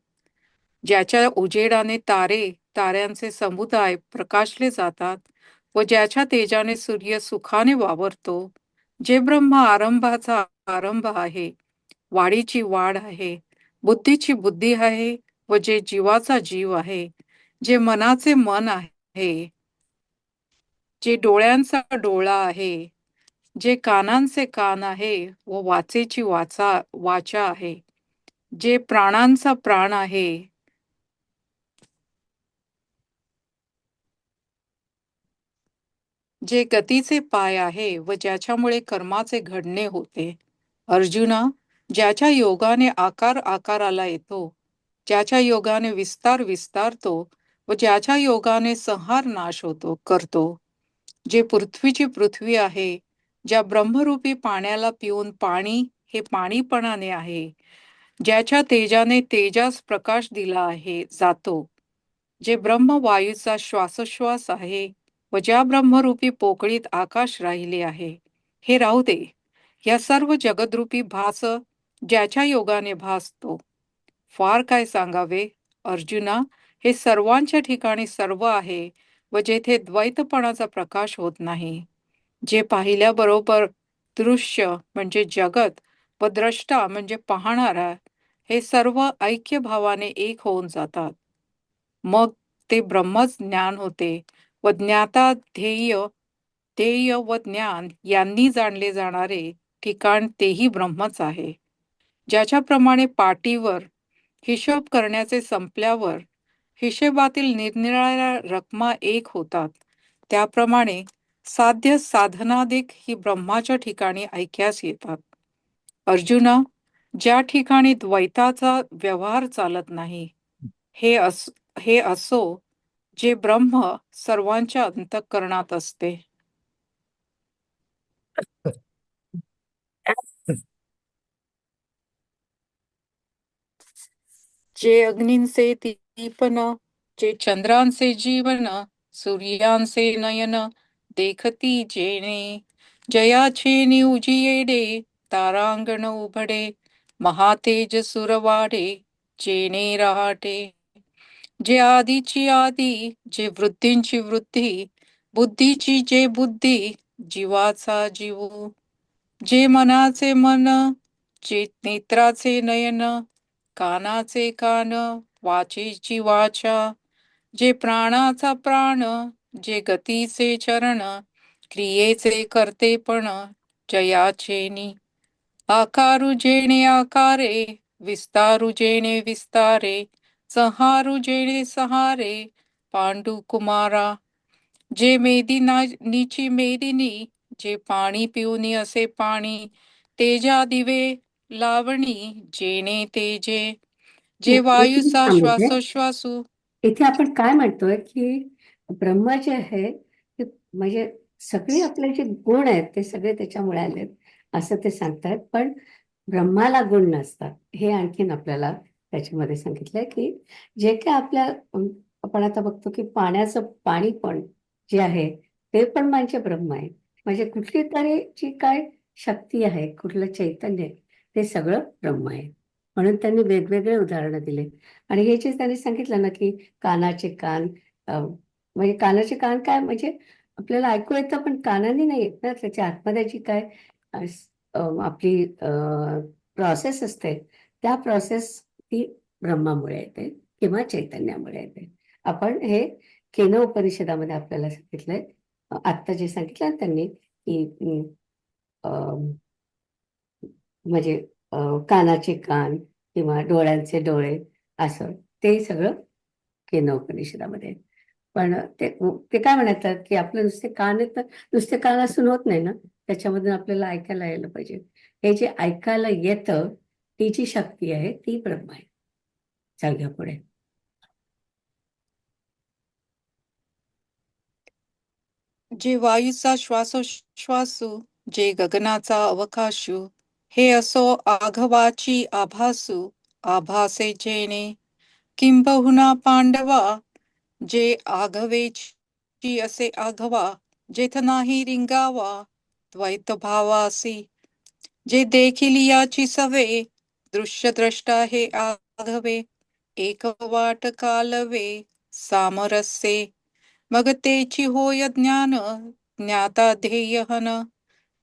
ज्याच्या उजेडाने ताऱ्यांचे समुदाय प्रकाशले जातात व ज्याच्या तेजाने सूर्य सुखाने वावरतो, जे ब्रह्म आरंभाचा आरंभ आहे, वाढीची वाढ आहे, बुद्धीची बुद्धी आहे व जे जीवाचा जीव आहे, जे मनाचे मन आहे, जे डोळ्यांचा डोळा आहे, जे कानांचे कान आहे व वाचेची वाचा आहे, जे प्राणांचा प्राण आहे, जे गतीचे पाय आहे व ज्याच्यामुळे कर्माचे घडणे होते. अर्जुना, ज्याच्या योगाने आकार आकाराला येतो, ज्याच्या योगाने विस्तार विस्तारतो व ज्याच्या योगाने संहार नाश करतो, जे पृथ्वीची पृथ्वी आहे, ज्या ब्रह्मरूपी पाण्याला पिऊन पाणी हे पाणीपणाने आहे, ज्याच्या तेजाने तेजास प्रकाश दिला आहे जातो, जे ब्रह्मवायूचा श्वासोश्वास आहे व ज्या ब्रह्मरूपी पोकळीत आकाश राहिले आहे, हे राहू दे. या सर्व जगदरूपी भास ज्याच्या योगाने भासतो. फार काय सांगावे अर्जुना, हे सर्वांच्या ठिकाणी सर्व आहे व जेथे द्वैतपणाचा प्रकाश होत नाही, जे पाहिल्याबरोबर दृश्य म्हणजे जगत व द्रष्टा म्हणजे पाहणारा हे सर्व ऐक्यभावाने एक होऊन जातात. मग ते ब्रह्मच ज्ञान होते व ज्ञाता ध्येय व ज्ञान यांनी जाणले जाणारे ठिकाण तेही ब्रह्मच आहे. ज्याच्याप्रमाणे पाटीवर हिशोब करण्याचे संपल्यावर हिशेबातील निरनिराळ्या रकमा एक होतात, त्याप्रमाणे साध्य साधनादिक ही ब्रह्माच्या ठिकाणी ऐक्यास येतात. अर्जुना, ज्या ठिकाणी द्वैताचा व्यवहार चालत नाही, हे असो जे ब्रह्म सर्वांच्या अंतःकरणात असते. जे अग्नींचे दीपन, जे चंद्रांचे जीवन, सूर्यांचे नयन, देखती जेणे, जयाचे नि उजियेडे, तारांगण उभडे, महातेज सुरवाडे, जेणे रहाटे. जे आदीची आदी, जे वृद्धींची वृद्धी, बुद्धीची जे बुद्धी, जीवाचा जीव, जे मनाचे मन, जे नेत्राचे नयन, कानाचे कान, वाचेची वाचा, जे प्राणाचा प्राण, जे गतीचे चरण, क्रियेचे कर्तेपण, जयाचेनी, आकारू जेणे आकारे, विस्तारू जेणे विस्तारे, संहारू जेणे सहारे, पांडू कुमारा. जे मेदिनीची मेदिनी, जे पाणी पिऊनी असे पाणी, तेजा दिवे लावणी, जेणे तेजे, जे नाही, इथे वायूचा थांबते. श्वासोश्वासू. इथे आपण काय म्हणतोय की ब्रह्म जे आहे ते म्हणजे सगळे आपले जे गुण आहेत ते सगळे त्याच्यामुळे आलेत असं ते सांगतात. पण ब्रह्माला गुण नसतात हे आणखीन आपल्याला त्याच्यामध्ये सांगितलंय की जे काय आपल्या आपण आता बघतो की पाण्याचं पाणी पण जे आहे ते पण म्हणजे ब्रह्म आहे. म्हणजे कुठली तरी जी काय शक्ती आहे, कुठलं चैतन्य आहे, ते सगळं ब्रह्म आहे. म्हणून त्यांनी वेगवेगळे उदाहरणं दिले. आणि हे जे त्यांनी सांगितलं ना की कानाचे कान, म्हणजे कानाचे कान काय म्हणजे आपल्याला ऐकू येतं पण कानाने नाही येत ना. त्याच्या आतमध्ये जी काय आपली प्रोसेस असते त्या प्रोसेस ती ब्रह्मामुळे येते किंवा चैतन्यामुळे येते. आपण हे केन उपनिषदामध्ये आपल्याला सांगितलंय. आत्ता जे सांगितलं ना त्यांनी की म्हणजे कानाचे कान किंवा डोळ्यांचे डोळे असं ते सगळं केन उपनिषदामध्ये आहे. पण ते ते काय म्हणतात की आपले नुसते कान आहेत तर नुसते कान असून होत नाही ना. त्याच्यामधून आपल्याला ऐकायला यायला पाहिजे. हे जे ऐकायला येतं ती जी शक्ती आहे ती ब्रह्म आहे. सांगा पुढे. जे वायूचा श्वासोश्वासू, जे गगनाचा अवकाशू, हे असो आघवाची आभासू, आभासे जेणे, किंबहुना पांडवा, जे आघवेची असे आघवा, जेथ नाही रिंगावा, द्वैत भावासी, जे देखील याची सवे, दृश्यद्रष्टा हे आघवे, एक वाट कालवे, सामरस्ये, मग तेची होय ज्ञान, ज्ञाता ध्येयहन,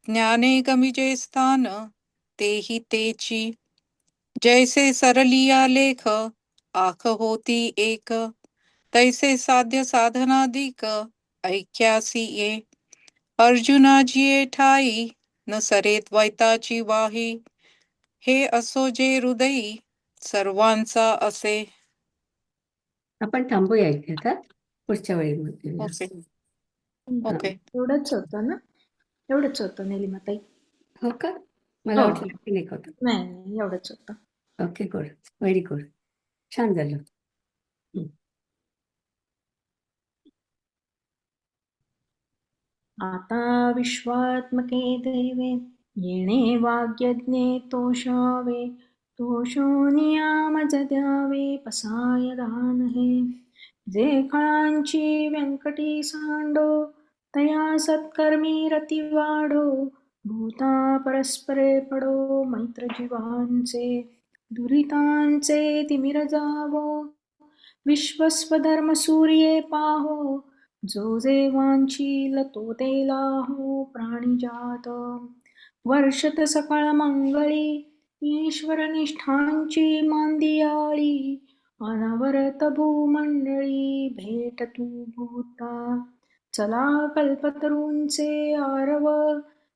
ज्ञाने गमिजे स्थान, तेही तेची, जैसे सरलिया लेख, आख होती एक, तैसे साध्य साधनाधिक, ऐक्यासी ये, अर्जुना जिये ठाई, न सरे द्वैताची वाही, हे असो जे हृदयी, सर्वांचा असे. आपण थांबूया इथे आता. पुढच्या वेळी बोलूया. ओके हा. ओके. एवढंच होतं ना? एवढंच होतं निलिमाताई. हो का? मला हो. वाटलं की नाही होतं. नाही, नाही, एवढंच होतं. ओके, गुड, व्हेरी गुड, छान झालं. आता विश्वात्मके देवे येणे वाग्यज्ञे तोषावे, तोषो नियामज द्यावे पसाय दान हे. जे फळांची व्यंकटी सांडो, तया सत्कर्मी रती वाढो, भूता परस्परे पडो मैत्र जीवांचे, दुरितांचे तिमिर जावो, विश्वस्वधर्म सूर्ये पाहो, जो जे वांछील तो ते लाहो प्राणिजात. वर्षत सकळ मंगळी, ईश्वर निष्ठांची मांदियाळी, अनवरत भूमंडळी भेट तू भूता. चला कल्पतरूंचे आरव,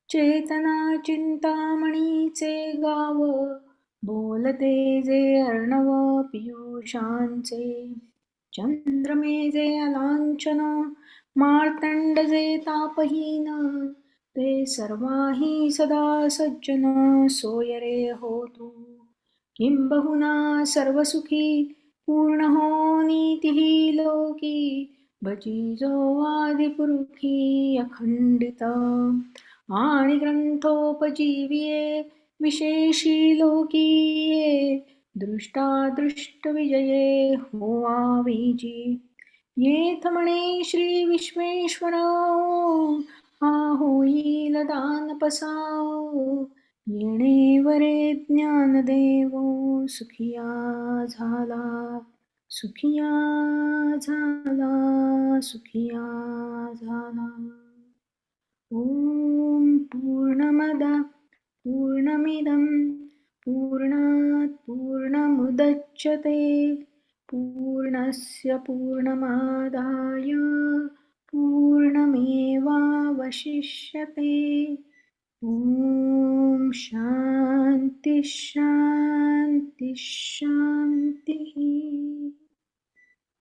चेतना चिंतामणीचे गाव, बोलते जे अर्णव पियुषांचे. चंद्रमे जे अलांछन, मार्तंड जे तापहीन, ते सर्वाही सदा सज्जन सोय रे हो तू. किंबहुना सर्वसुखी पूर्ण हो नीतीही लोकी, भजी जो आदिपुरुषी अखंडित. आणि ग्रंथोपजीविये विशेषी लोकीये, दृष्टादृष्टविजये होवावीजी येथ म्हणे श्री विश्वेश्वराव हा होईल दानपसाव येणे वरे ज्ञानदेव सुखिया झाला सुखिया झाला सुखिया झाला. ओम पूर्णमद पूर्णमिदं पूर्णात् पूर्णमुदच्यते पूर्णस्य पूर्णमादाय पूर्णमेवावशिष्यते. ओम शांती शांती शांती.